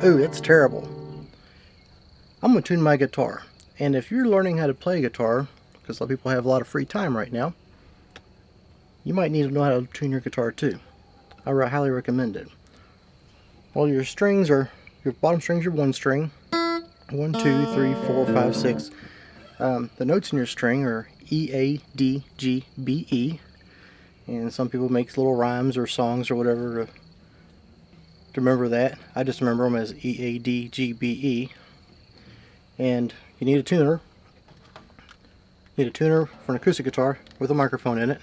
Ooh, that's terrible. I'm going to tune my guitar. And if you're learning how to play guitar, because a lot of people have a lot of free time right now, you might need to know how to tune your guitar too. I highly recommend it. Well, your strings are, your bottom strings are 1 string. 1, 2, 3, 4, 5, 6. The notes in your string are E, A, D, G, B, E. And some people make little rhymes or songs or whatever to remember that. I just remember them as E, A, D, G, B, E. And you need a tuner. You need a tuner for an acoustic guitar with a microphone in it.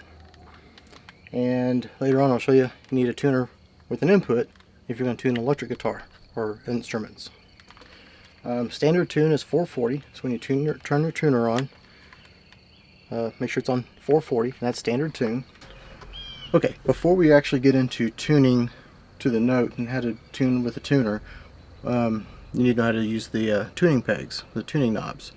And later on I'll show you need a tuner with an input if you're going to tune an electric guitar or instruments. Standard tune is 440, so when you turn your tuner on, make sure it's on 440, and that's standard tune. Okay, before we actually get into tuning to the note and how to tune with a tuner, you need to know how to use the tuning pegs, the tuning knobs.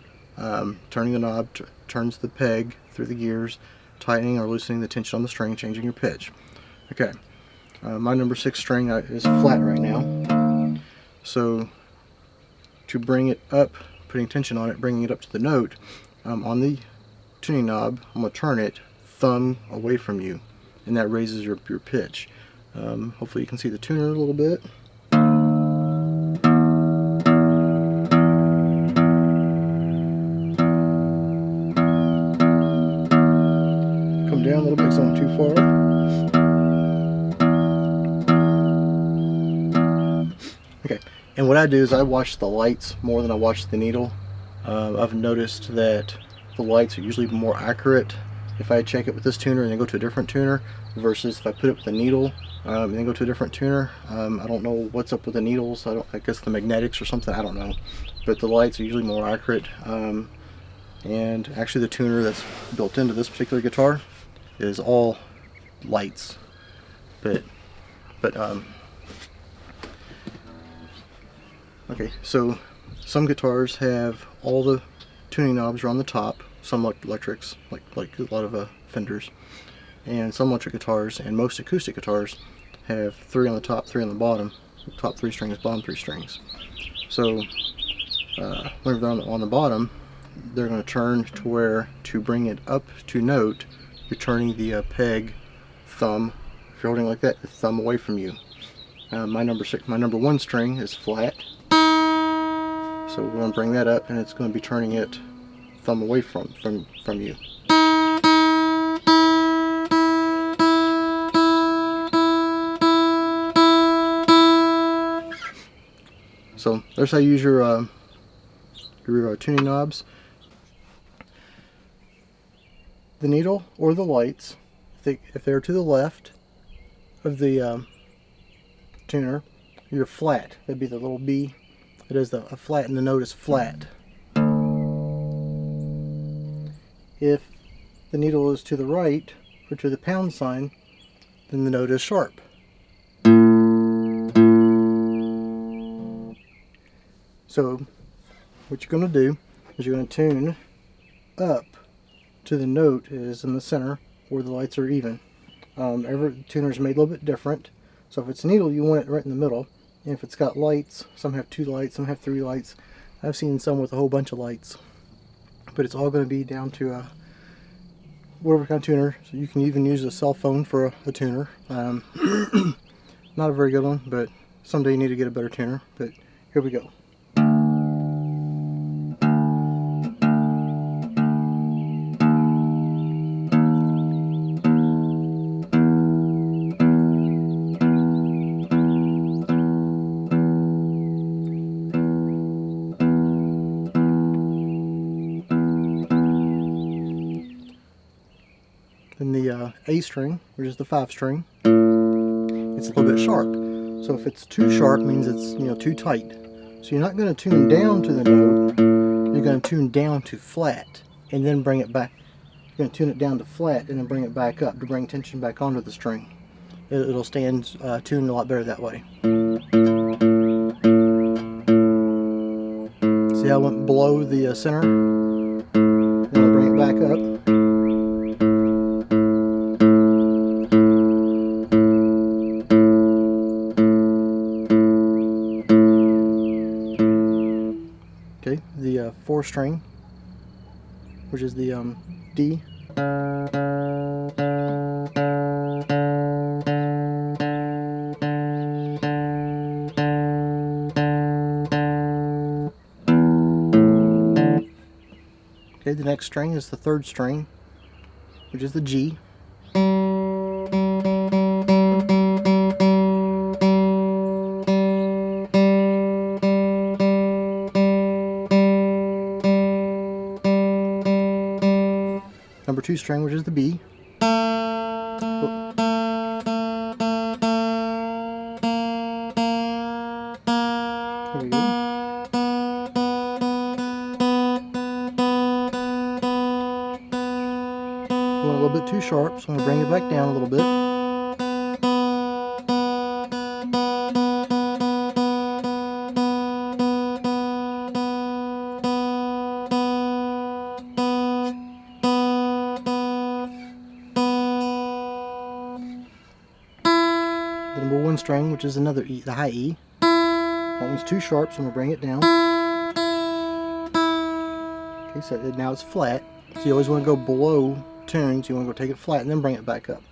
Turning the knob turns the peg through the gears, tightening or loosening the tension on the string, changing your pitch. Okay, my number 6 string is flat right now, so to bring it up, putting tension on it, bringing it up to the note, on the tuning knob, I'm going to turn it thumb away from you, and that raises your pitch. Hopefully you can see the tuner a little bit. Come down a little bit so I'm not too far. Okay, and what I do is I watch the lights more than I watch the needle. I've noticed that the lights are usually more accurate if I check it with this tuner and then go to a different tuner versus if I put it with the needle and then go to a different tuner. I don't know what's up with the needles. I guess the magnetics or something, I don't know. But the lights are usually more accurate. And actually the tuner that's built into this particular guitar is all lights. Okay, so some guitars have all the tuning knobs are on the top. Some electrics, like a lot of Fenders, and some electric guitars, and most acoustic guitars have 3 on the top, 3 on the bottom. Top 3 strings, bottom 3 strings. So whenever they're on the bottom, they're going to turn to where to bring it up to note, you're turning the peg thumb. If you're holding like that, the thumb away from you. My number 1 string is flat, so we're going to bring that up, and it's going to be turning it thumb away from you. So there's how you use your tuning knobs. The needle or the lights, if they're to the left of the tuner, you're flat. That'd be the little B. It is a flat, and the note is flat. If the needle is to the right or to the pound sign, then the note is sharp. So what you're going to do is you're going to tune up to the note is in the center where the lights are even. Every tuner is made a little bit different. So if it's a needle, you want it right in the middle. And if it's got lights, some have 2 lights, some have 3 lights. I've seen some with a whole bunch of lights. But it's all going to be down to whatever kind of tuner. So you can even use a cell phone for a tuner. Not a very good one, but someday you need to get a better tuner. But here we go. Then the A string, which is the 5 string, it's a little bit sharp. So if it's too sharp, means it's too tight. So you're not going to tune down to the note. You're going to tune down to flat and then bring it back. You're going to tune it down to flat and then bring it back up to bring tension back onto the string. It'll stand tuned a lot better that way. See how I went below the center? I'm going to bring it back up. 4th string, which is the D. Okay, the next string is the 3rd string, which is the G. Number 2 string, which is the B. There we go. Going a little bit too sharp, so I'm going to bring it back down a little bit. The number 1 string, which is another E, the high E. That one's too sharp, so I'm going to bring it down. Okay, so now it's flat. So you always want to go below tunes. You want to go take it flat and then bring it back up.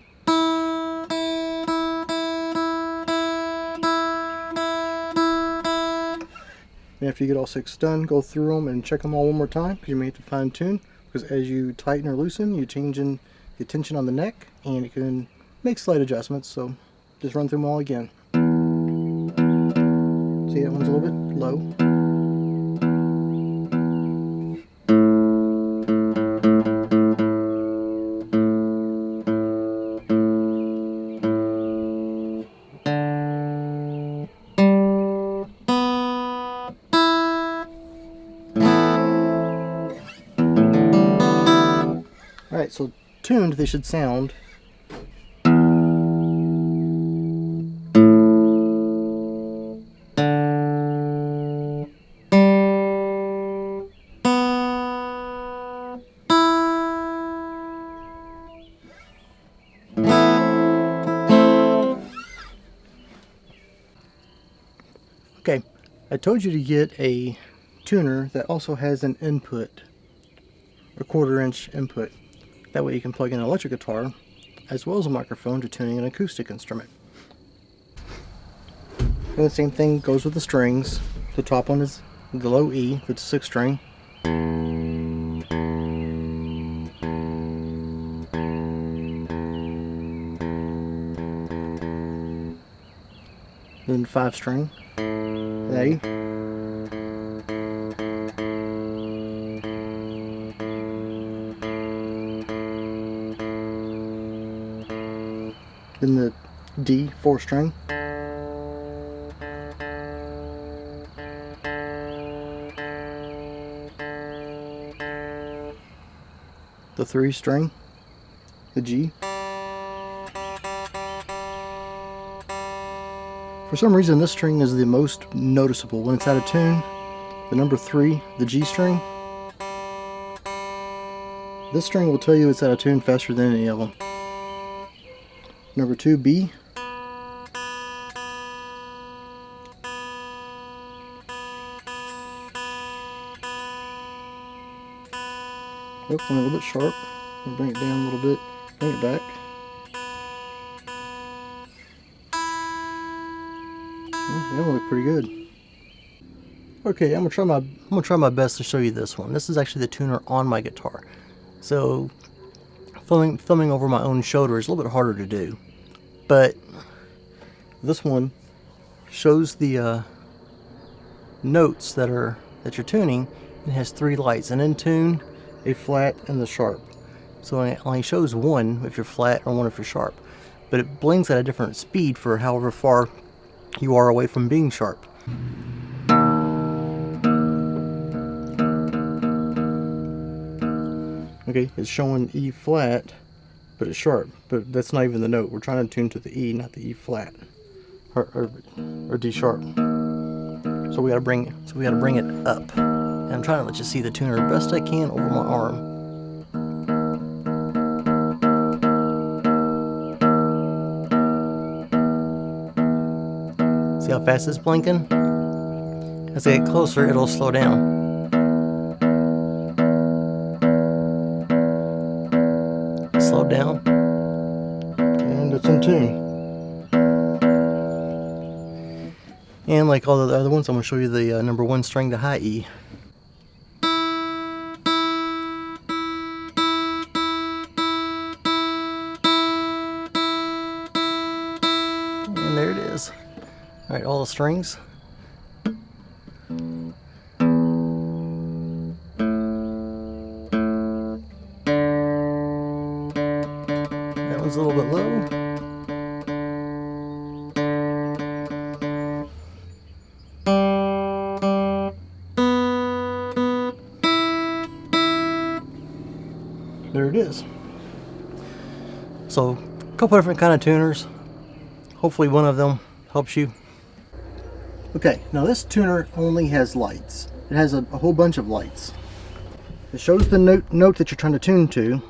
And after you get all 6 done, go through them and check them all one more time, because you may have to fine tune. Because as you tighten or loosen, you change in the tension on the neck, and it can make slight adjustments. So just run through them all again. See, that one's a little bit low. Alright, so tuned they should sound. Okay, I told you to get a tuner that also has an input, a 1/4 inch input. That way you can plug in an electric guitar as well as a microphone to tuning an acoustic instrument. And the same thing goes with the strings. The top one is the low E, that's a 6th string. Then 5 string, A. Then the D 4 string. The 3 string, the G. For some reason this string is the most noticeable. When it's out of tune, the number 3, the G string, this string will tell you it's out of tune faster than any of them. Number 2, B. Oh, went a little bit sharp. I'll bring it down a little bit, bring it back. That one looked pretty good. Okay, I'm gonna try my best to show you this one. This is actually the tuner on my guitar. So filming over my own shoulder is a little bit harder to do. But this one shows the notes that you're tuning. It has 3 lights: an in tune, a flat, and the sharp. So it only shows 1 if you're flat or 1 if you're sharp. But it blinks at a different speed for however far you are away from being sharp. Okay, it's showing E flat, but it's sharp. But that's not even the note. We're trying to tune to the E, not the E flat, or D sharp. So we gotta bring it up. And I'm trying to let you see the tuner the best I can over my arm. See how fast it's blinking? As I get closer, it'll slow down. and it's in tune. And like all the other ones, I'm going to show you the number 1 string, the high E. And there it is. Alright, all the strings. That one's a little bit low. There it is. So, a couple different kind of tuners. Hopefully one of them helps you. Okay, now this tuner only has lights. It has a whole bunch of lights. It shows the note that you're trying to tune to,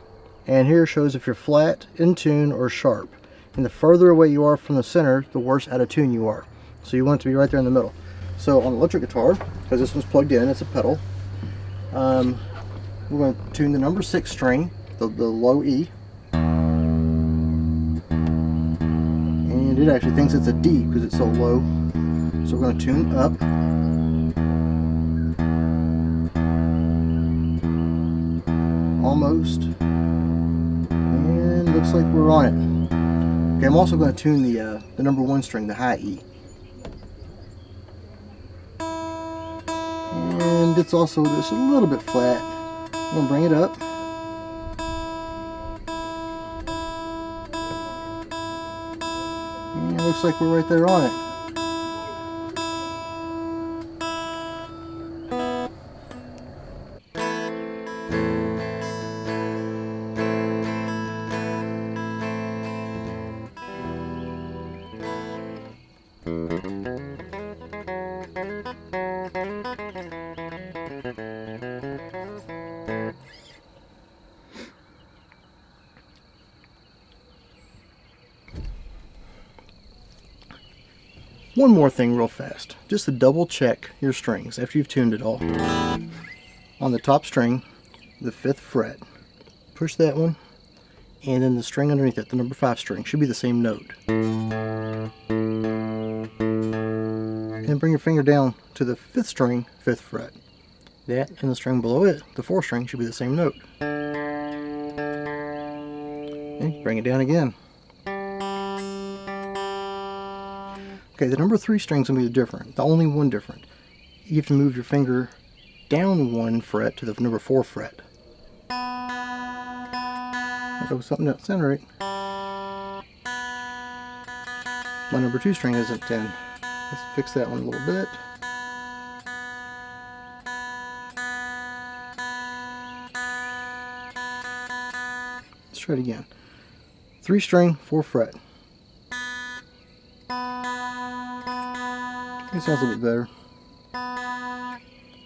and here shows if you're flat, in tune, or sharp. And the further away you are from the center, the worse out of tune you are. So you want it to be right there in the middle. So on the electric guitar, because this one's plugged in, it's a pedal, we're going to tune the number 6 string, the low E. And it actually thinks it's a D because it's so low. So we're going to tune up. Almost. And looks like we're on it. Okay, I'm also going to tune the number 1 string, the high E. And it's also just a little bit flat. I'm going to bring it up. And it looks like we're right there on it. One more thing real fast, just to double check your strings after you've tuned it all. On the top string, the 5th fret, push that one, and then the string underneath it, the number 5 string, should be the same note. And bring your finger down to the 5th string, 5th fret. That and the string below it, the 4th string, should be the same note. And bring it down again. Okay, the number 3 string is going to be different, the only one different. You have to move your finger down 1 fret to the number 4 fret. There goes something that sounded right. My number 2 string isn't 10. Let's fix that one a little bit. Let's try it again. 3 string, 4 fret. It sounds a little bit better.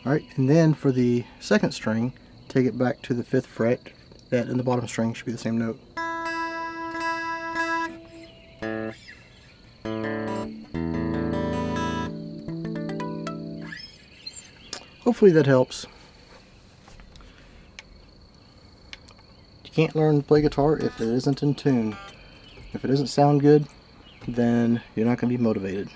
Alright, and then for the 2nd string, take it back to the 5th fret. That and the bottom string should be the same note. Hopefully that helps. You can't learn to play guitar if it isn't in tune. If it doesn't sound good, then you're not going to be motivated.